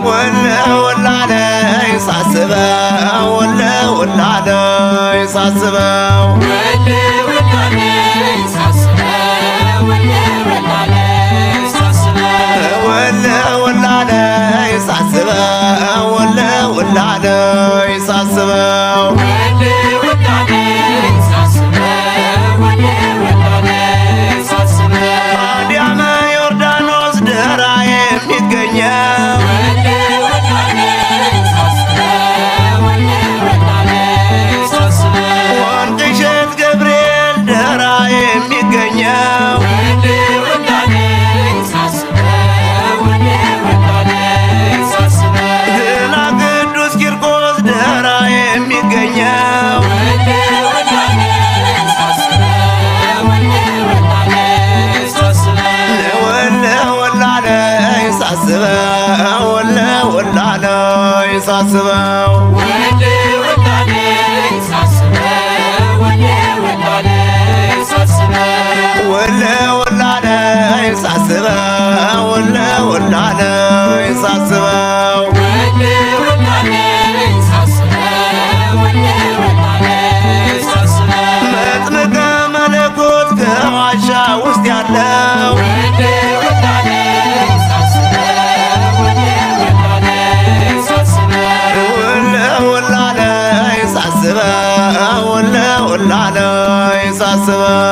ወላለይ ሳስበው ወላለይ ሳስበው ወላለይ ሳስበው ወላለይ ሳስበው አዲያመ ዮርዳኖስ ደራ የሚገኘው ወንቅሸት ገብርኤል ደራ የሚገኘው ግና ቅዱስ ቂርቆስ ደራ የሚገኘው ወላለይ ሳስበው ወላለይ ሳስበው ወላለይ ሳስበው ወላለይ ሳስበው መጥምቀ መለኮት ከዋሻ ውስጥ ያለው ወላለይ ሳስበው ወላለይ ሳስበው